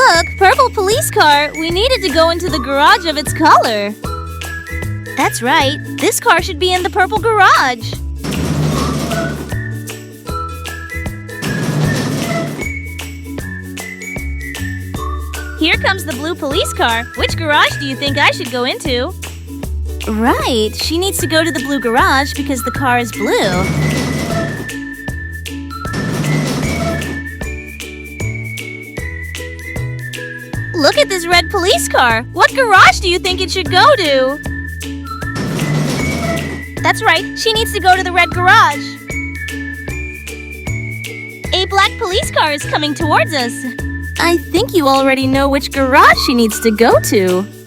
Look, purple police car. We needed to go into the garage of its color. That's right. This car should be in the purple garage. Here comes the blue police car. Which garage do you think I should go into? Right, she needs to go to the blue garage because the car is blue. Look at this red police car. What garage do you think it should go to? That's right, she needs to go to the red garage. A black police car is coming towards us. I think you already know which garage she needs to go to.